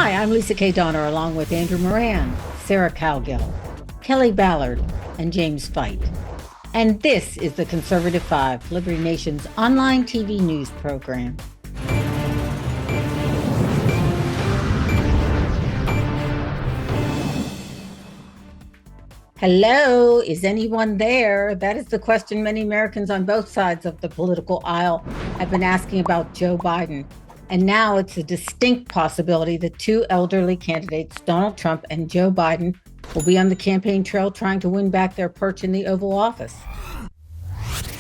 Hi, I'm Lisa K. Donner, along with Andrew Moran, Sarah Cowgill, Kelly Ballard, and James Fight. And this is the Conservative 5, Liberty Nation's online TV news program. Hello, is anyone there? That is the question many Americans on both sides of the political aisle have been asking about Joe Biden. And now it's a distinct possibility that two elderly candidates, Donald Trump and Joe Biden, will be on the campaign trail trying to win back their perch in the Oval Office.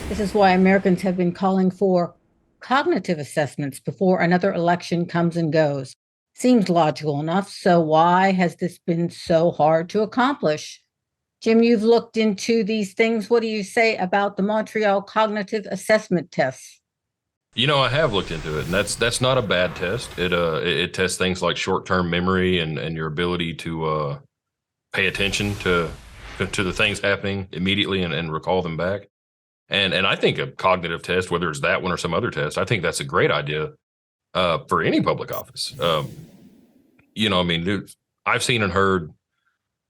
This is why Americans have been calling for cognitive assessments before another election comes and goes. Seems logical enough. So why has this been so hard to accomplish? Jim, you've looked into these things. What do you say about the Montreal Cognitive Assessment Tests? You know, I have looked into it, and that's not a bad test. It tests things like short-term memory and your ability to pay attention to the things happening immediately and recall them back. And I think a cognitive test, whether it's that one or some other test, I think that's a great idea for any public office. I've seen and heard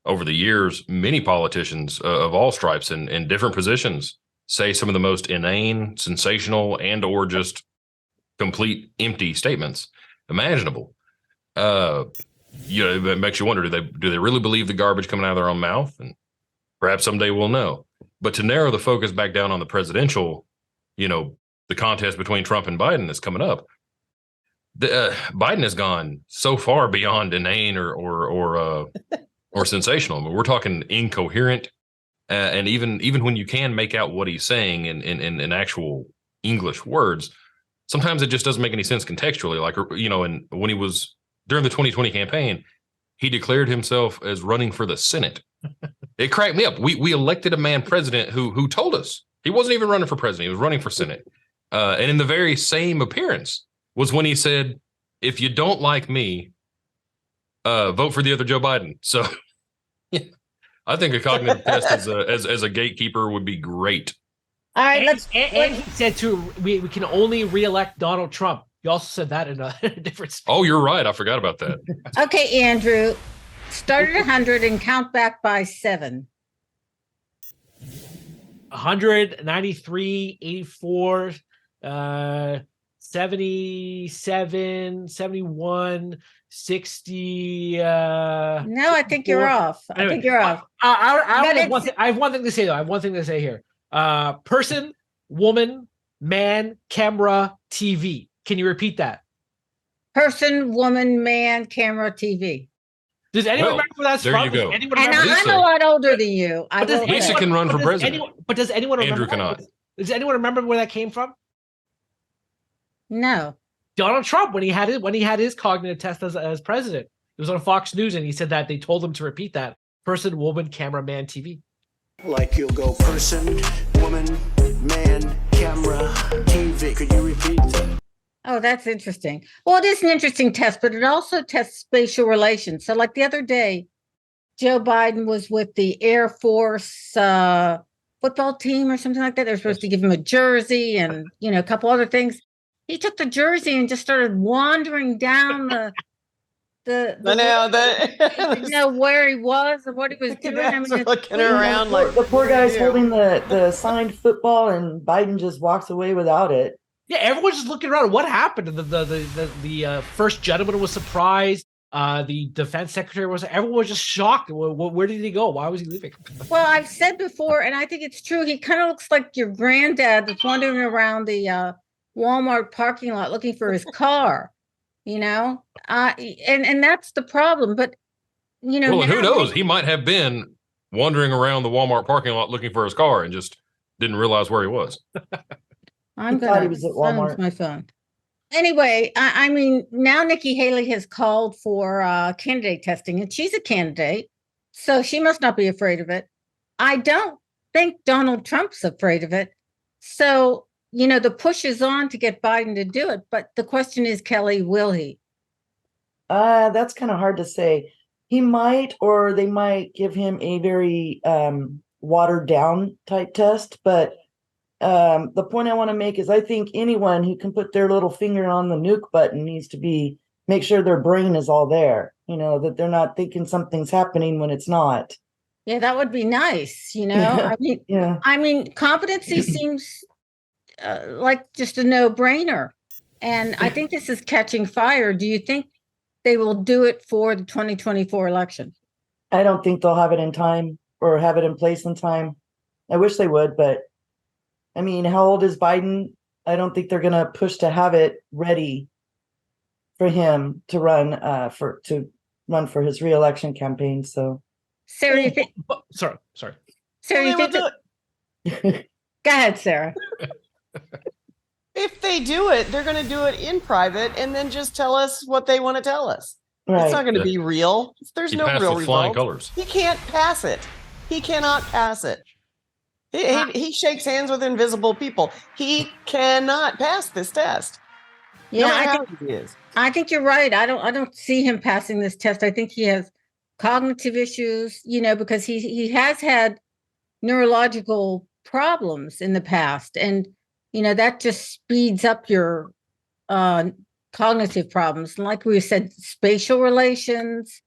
over the years many politicians of all stripes and in different positions say some of the most inane, sensational, and or just complete empty statements imaginable. It makes you wonder, do they really believe the garbage coming out of their own mouth? And perhaps someday we'll know. But to narrow the focus back down on the presidential, the contest between Trump and Biden that's coming up, Biden has gone so far beyond inane or sensational. I mean, we're talking incoherent. And even when you can make out what he's saying in actual English words, sometimes it just doesn't make any sense contextually. Like, and when he was during the 2020 campaign, he declared himself as running for the Senate. It cracked me up. We elected a man president who told us he wasn't even running for president. He was running for Senate. And in the very same appearance was when he said, if you don't like me, vote for the other Joe Biden. So yeah. I think a cognitive test as a gatekeeper would be great. All right, and he said too, we can only reelect Donald Trump. You also said that in a different speech. Oh, you're right. I forgot about that. Okay, Andrew, start at 100 and count back by 7. 100, 93, 84, 77, 71, 60. No, I think you're off. I think you're off. I have one thing to say, though. I have one thing to say here. Person, woman, man, camera, TV. Can you repeat that? Person, woman, man, camera, TV. Does anyone remember where that's there from? You go. And I'm a lot older than you. Lisa can run for president. But does anyone remember? Andrew cannot. Does anyone remember where that came from? No. Donald Trump, when he had his cognitive test as president, it was on Fox News, and he said that they told him to repeat that: person, woman, camera, man, TV. Like you'll go person, woman, man, camera, TV. Could you repeat that? Oh, that's interesting. Well, it is an interesting test, but it also tests spatial relations. So like the other day, Joe Biden was with the Air Force football team or something like that. They're supposed to give him a jersey and, a couple other things. He took the jersey and just started wandering down the didn't know where he was or what he was doing. I mean, looking around like the poor guy's holding the signed football, and Biden just walks away without it. Yeah, everyone's just looking around. What happened? The first gentleman was surprised. The defense secretary was. Everyone was just shocked. Where did he go? Why was he leaving? Well, I've said before, and I think it's true. He kind of looks like your granddad that's wandering around the Walmart parking lot looking for his car. And that's the problem. But well, who knows? He might have been wandering around the Walmart parking lot looking for his car and just didn't realize where he was. I'm glad he was at Walmart. My phone. Anyway, I mean, now Nikki Haley has called for candidate testing, and she's a candidate, so she must not be afraid of it. I don't think Donald Trump's afraid of it. So, the push is on to get Biden to do it. But the question is, Kelly, will he? That's kind of hard to say. He might, or they might give him a very watered down type test, but the point I want to make is I think anyone who can put their little finger on the nuke button needs to be make sure their brain is all there, that they're not thinking something's happening when it's not. Yeah, that would be nice. Yeah. I mean, competency seems like just a no-brainer. And I think this is catching fire. Do you think they will do it for the 2024 election? I don't think they'll have it in time or have it in place in time. I wish they would, but I mean, how old is Biden? I don't think they're going to push to have it ready for him to run for his reelection campaign. So, Sarah, you think? Sorry. Sarah, you think? Go ahead, Sarah. If they do it, they're going to do it in private and then just tell us what they want to tell us. Right. It's not going to be real. There's no real flying result. colors. He can't pass it. He cannot pass it. He shakes hands with invisible people. He cannot pass this test. Yeah, no matter how he is. I think you're right. I don't see him passing this test. I think he has cognitive issues, because he has had neurological problems in the past, and that just speeds up your cognitive problems. Like we said, spatial relations,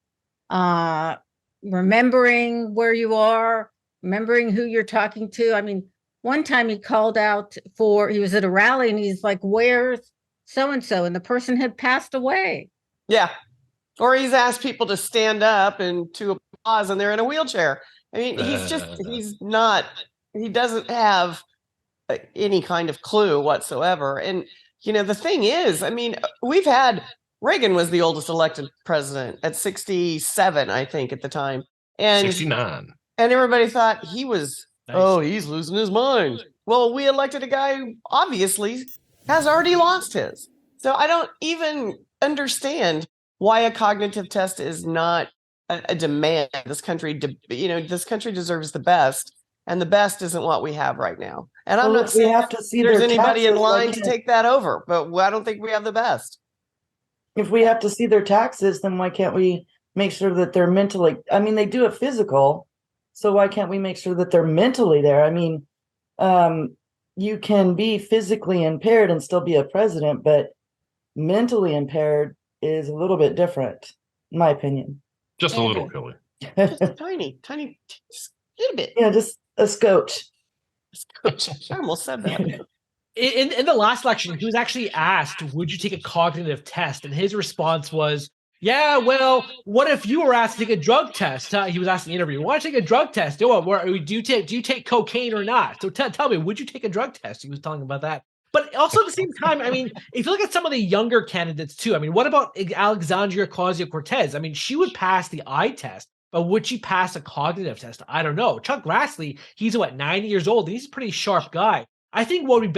remembering where you are, remembering who you're talking to. I mean, one time he called out he was at a rally and he's like, "Where's so-and-so?" And the person had passed away. Yeah. Or he's asked people to stand up and to applause and they're in a wheelchair. I mean, he doesn't have any kind of clue whatsoever. And, the thing is, I mean, Reagan was the oldest elected president at 67, I think, at the time. And 69. And everybody thought he was, Nice. He's losing his mind. Well, we elected a guy who obviously has already lost his. So I don't even understand why a cognitive test is not a demand. This country deserves the best, and the best isn't what we have right now. And I'm not saying have to see there's their anybody in taxes, line to take that over, but I don't think we have the best. If we have to see their taxes, then why can't we make sure that they're mentally? I mean, they do it physical, so why can't we make sure that they're mentally there? I mean, you can be physically impaired and still be a president, but mentally impaired is a little bit different, in my opinion. Just a little, Kelly. Just tiny, just a little bit. Yeah, just a scotch. I almost said that. In the last election, he was actually asked, "Would you take a cognitive test?" And his response was, "Yeah, well, what if you were asked to take a drug test?" He was asked in the interview, "Why don't you take a drug test? Do you take cocaine or not? So tell me, would you take a drug test?" He was talking about that. But also at the same time, I mean, if you look at some of the younger candidates too, I mean, what about Alexandria Ocasio-Cortez? I mean, she would pass the eye test, but would she pass a cognitive test? I don't know. Chuck Grassley, he's 90 years old. He's a pretty sharp guy. I think what would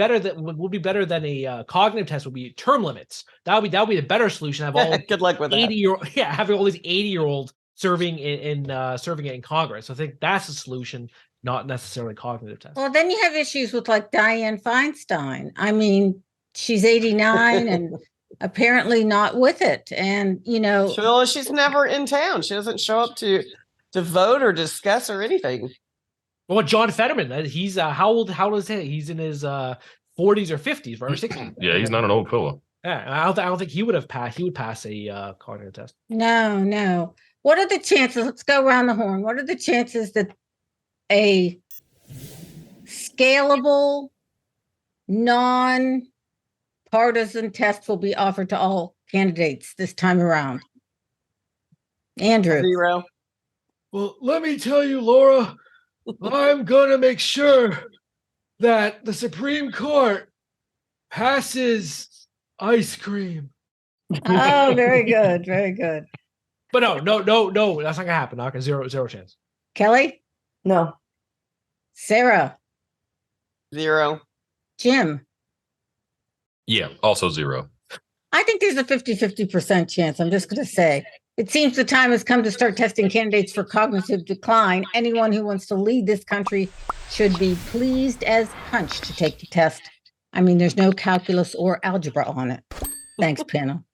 be better than a cognitive test would be term limits. That would be the better solution. Have all good luck with 80-year-old, having all these 80-year-olds serving in Congress. I think that's the solution, not necessarily cognitive test. Well, then you have issues with like Dianne Feinstein. I mean, she's 89 and apparently not with it. And, Well, she's never in town. She doesn't show up to vote or discuss or anything. Well, John Fetterman, he's how old is he? He's in his 40s or 50s, or 60s. Yeah, he's not an old fellow. Yeah, I don't think he would have passed. He would pass a cognitive test. No. What are the chances? Let's go around the horn. What are the chances that a scalable, non-partisan test will be offered to all candidates this time around? Andrew. 0. Well, let me tell you, Laura, I'm going to make sure that the Supreme Court passes ice cream. Oh, very good. Very good. But no, that's not going to happen. Not zero chance. Kelly? No. Sarah? 0. Jim? Yeah, also 0. I think there's a 50% chance. I'm just going to say. It seems the time has come to start testing candidates for cognitive decline. Anyone who wants to lead this country should be pleased as punch to take the test. I mean, there's no calculus or algebra on it. Thanks, panel.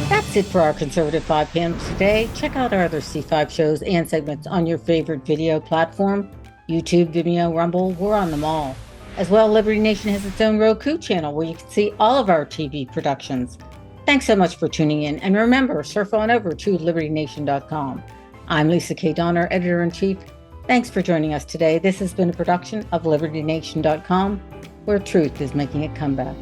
That's it for our Conservative 5 panels today. Check out our other C5 shows and segments on your favorite video platform. YouTube, Vimeo, Rumble, we're on them all. As well, Liberty Nation has its own Roku channel where you can see all of our TV productions. Thanks so much for tuning in. And remember, surf on over to libertynation.com. I'm Lisa K. Donner, Editor-in-Chief. Thanks for joining us today. This has been a production of libertynation.com, where truth is making a comeback.